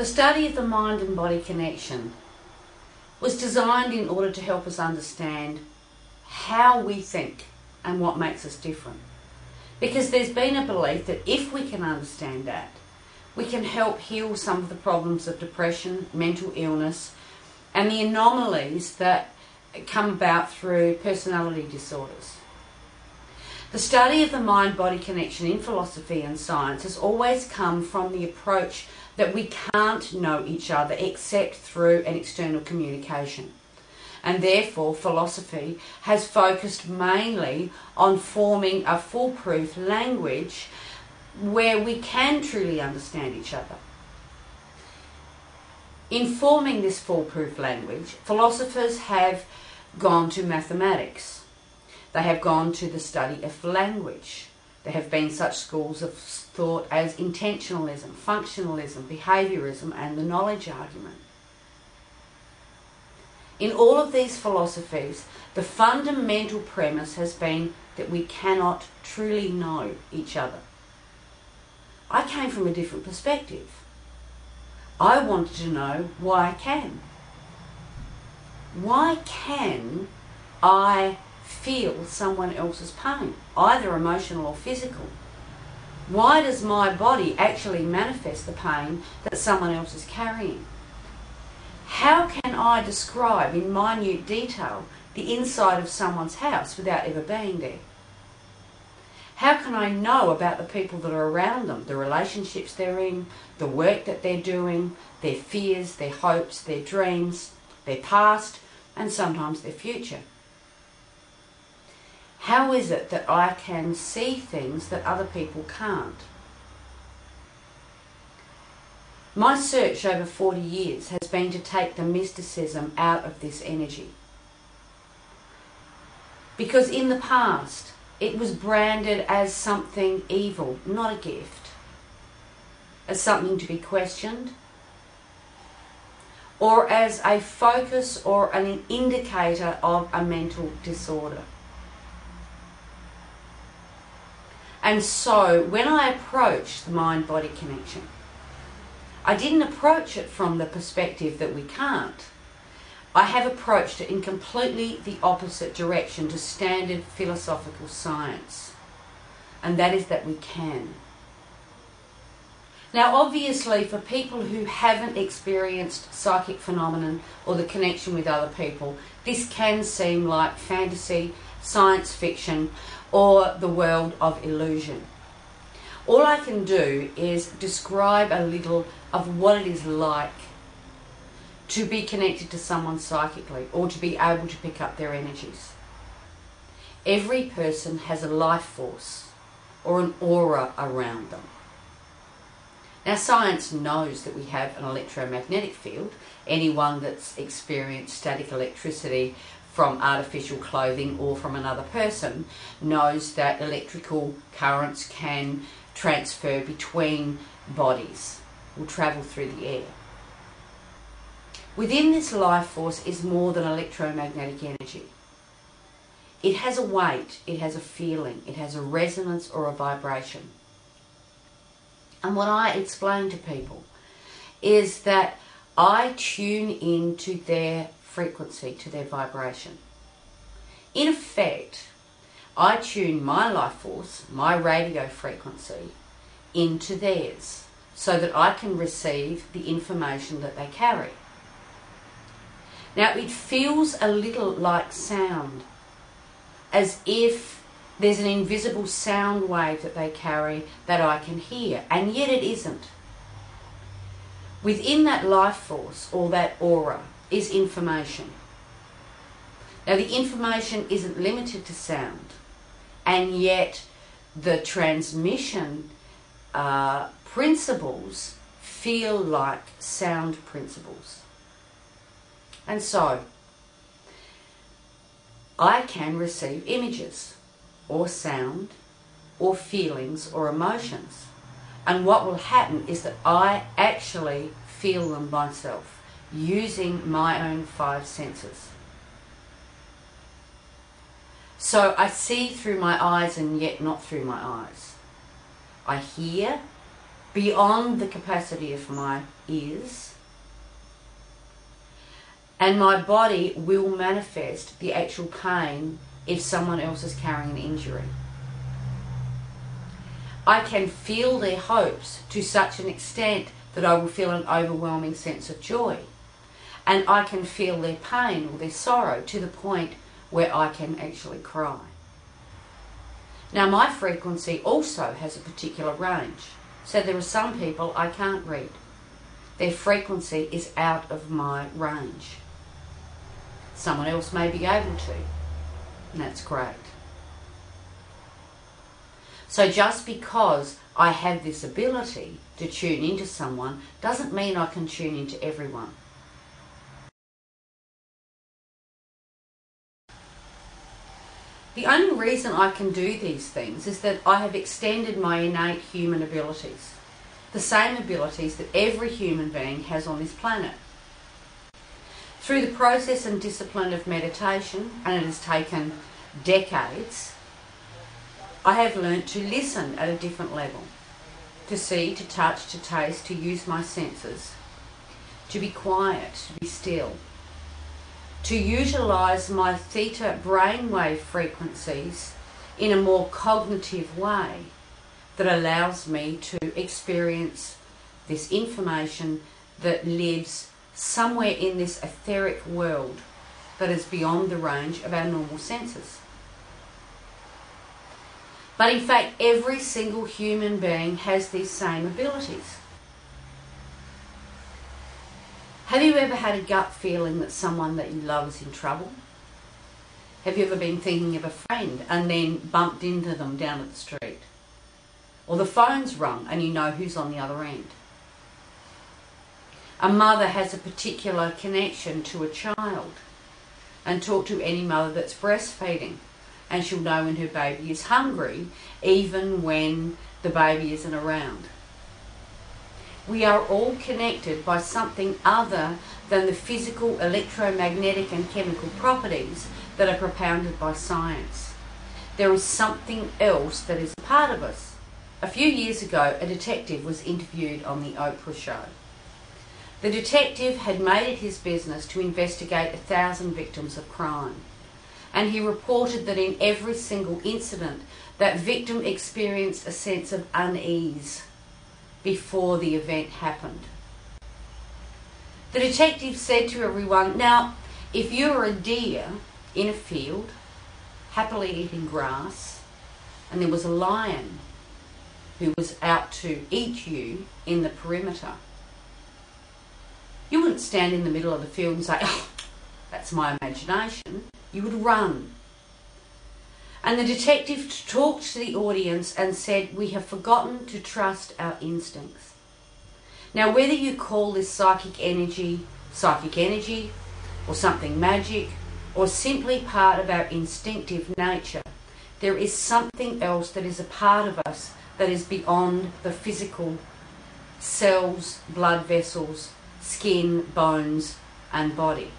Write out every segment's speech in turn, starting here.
The study of the mind and body connection was designed in order to help us understand how we think and what makes us different. Because there's been a belief that if we can understand that, we can help heal some of the problems of depression, mental illness, and the anomalies that come about through personality disorders. The study of the mind-body connection in philosophy and science has always come from the approach that we can't know each other except through an external communication. And therefore, philosophy has focused mainly on forming a foolproof language where we can truly understand each other. In forming this foolproof language, philosophers have gone to mathematics. They have gone to the study of language. There have been such schools of thought as intentionalism, functionalism, behaviourism, and the knowledge argument. In all of these philosophies, the fundamental premise has been that we cannot truly know each other. I came from a different perspective. I wanted to know why I can. Why can I feel someone else's pain, either emotional or physical? Why does my body actually manifest the pain that someone else is carrying? How can I describe in minute detail the inside of someone's house without ever being there? How can I know about the people that are around them, the relationships they're in, the work that they're doing, their fears, their hopes, their dreams, their past, and sometimes their future? How is it that I can see things that other people can't? My search over 40 years has been to take the mysticism out of this energy. Because in the past, it was branded as something evil, not a gift, as something to be questioned, or as a focus or an indicator of a mental disorder. And so when I approached the mind-body connection, I didn't approach it from the perspective that we can't. I have approached it in completely the opposite direction to standard philosophical science, and that is that we can. Now obviously for people who haven't experienced psychic phenomenon or the connection with other people, this can seem like fantasy, science fiction, or the world of illusion. All I can do is describe a little of what it is like to be connected to someone psychically or to be able to pick up their energies. Every person has a life force or an aura around them. Now science knows that we have an electromagnetic field. Anyone that's experienced static electricity from artificial clothing or from another person knows that electrical currents can transfer between bodies, will travel through the air. Within this life force is more than electromagnetic energy. It has a weight, it has a feeling, it has a resonance or a vibration. And what I explain to people is that I tune into their frequency, to their vibration. In effect, I tune my life force, my radio frequency, into theirs so that I can receive the information that they carry. Now it feels a little like sound, as if there's an invisible sound wave that they carry that I can hear, and yet it isn't. Within that life force or that aura is information. Now the information isn't limited to sound, and yet the transmission principles feel like sound principles. And so I can receive images or sound or feelings or emotions, and what will happen is that I actually feel them myself using my own 5 senses. So I see through my eyes and yet not through my eyes. I hear beyond the capacity of my ears, and my body will manifest the actual pain if someone else is carrying an injury. I can feel their hopes to such an extent that I will feel an overwhelming sense of joy. And I can feel their pain or their sorrow to the point where I can actually cry. Now, my frequency also has a particular range. So there are some people I can't read. Their frequency is out of my range. Someone else may be able to, and that's great. So just because I have this ability to tune into someone doesn't mean I can tune into everyone. The only reason I can do these things is that I have extended my innate human abilities, the same abilities that every human being has on this planet. Through the process and discipline of meditation, and it has taken decades, I have learnt to listen at a different level, to see, to touch, to taste, to use my senses, to be quiet, to be still, to utilise my theta brainwave frequencies in a more cognitive way that allows me to experience this information that lives somewhere in this etheric world that is beyond the range of our normal senses. But in fact, every single human being has these same abilities. Have you ever had a gut feeling that someone that you love is in trouble? Have you ever been thinking of a friend and then bumped into them down at the street? Or the phone's rung and you know who's on the other end? A mother has a particular connection to a child, and talk to any mother that's breastfeeding, and she'll know when her baby is hungry, even when the baby isn't around. We are all connected by something other than the physical, electromagnetic and chemical properties that are propounded by science. There is something else that is a part of us. A few years ago, a detective was interviewed on the Oprah show. The detective had made it his business to investigate 1,000 victims of crime, and he reported that in every single incident, that victim experienced a sense of unease before the event happened. The detective said to everyone, now, if you were a deer in a field, happily eating grass, and there was a lion who was out to eat you in the perimeter, you wouldn't stand in the middle of the field and say, oh, that's my imagination. You would run. And the detective talked to the audience and said, we have forgotten to trust our instincts. Now, whether you call this psychic energy, or something magic, or simply part of our instinctive nature, there is something else that is a part of us that is beyond the physical cells, blood vessels, skin, bones, and body.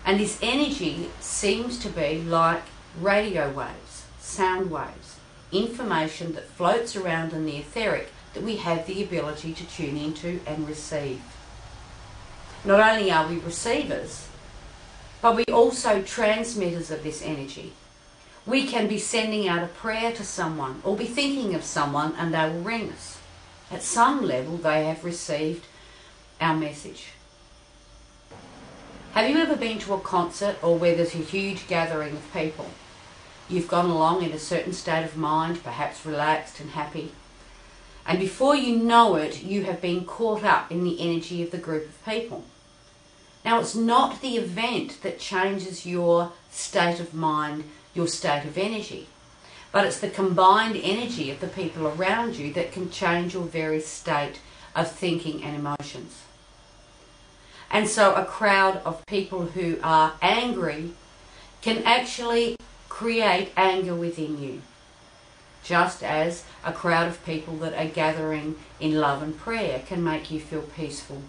And this energy seems to be like radio waves, sound waves, information that floats around in the etheric that we have the ability to tune into and receive. Not only are we receivers, but we also transmitters of this energy. We can be sending out a prayer to someone or be thinking of someone and they will ring us. At some level, they have received our message. Have you ever been to a concert or where there's a huge gathering of people? You've gone along in a certain state of mind, perhaps relaxed and happy. And before you know it, you have been caught up in the energy of the group of people. Now, it's not the event that changes your state of mind, your state of energy, but it's the combined energy of the people around you that can change your very state of thinking and emotions. And so a crowd of people who are angry can actually create anger within you, just as a crowd of people that are gathering in love and prayer can make you feel peaceful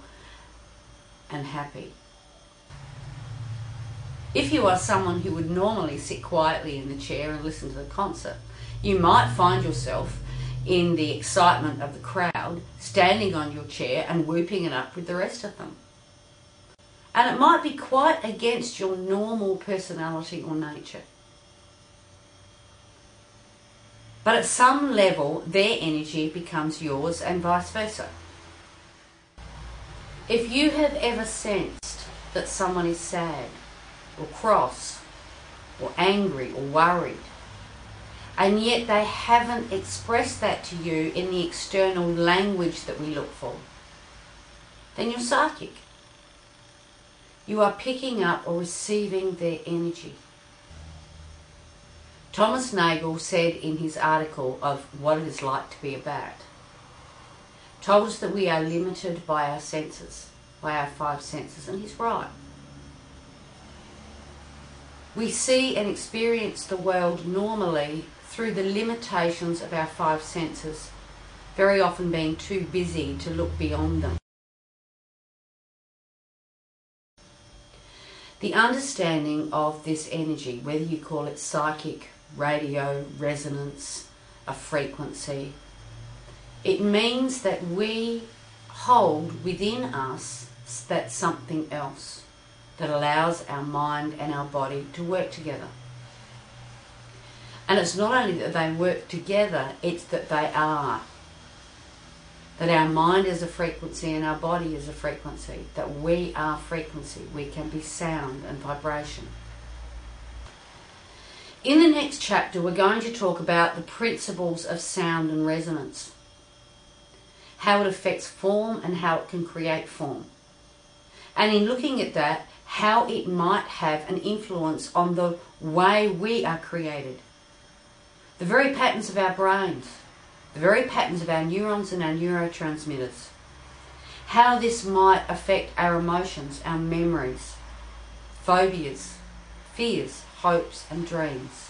and happy. If you are someone who would normally sit quietly in the chair and listen to the concert, you might find yourself in the excitement of the crowd, standing on your chair and whooping it up with the rest of them. And it might be quite against your normal personality or nature. But at some level, their energy becomes yours and vice versa. If you have ever sensed that someone is sad or cross or angry or worried, and yet they haven't expressed that to you in the external language that we look for, then you're psychic. You are picking up or receiving their energy. Thomas Nagel said in his article of What It Is Like to Be a Bat, told us that we are limited by our senses, by our 5 senses, and he's right. We see and experience the world normally through the limitations of our 5 senses, very often being too busy to look beyond them. The understanding of this energy, whether you call it psychic, radio, resonance, a frequency, it means that we hold within us that something else that allows our mind and our body to work together. And it's not only that they work together, it's that they are. That our mind is a frequency and our body is a frequency. That we are frequency. We can be sound and vibration. In the next chapter, we're going to talk about the principles of sound and resonance. How it affects form and how it can create form. And in looking at that, how it might have an influence on the way we are created. The very patterns of our brains. The very patterns of our neurons and our neurotransmitters. How this might affect our emotions, our memories, phobias, fears, hopes and dreams.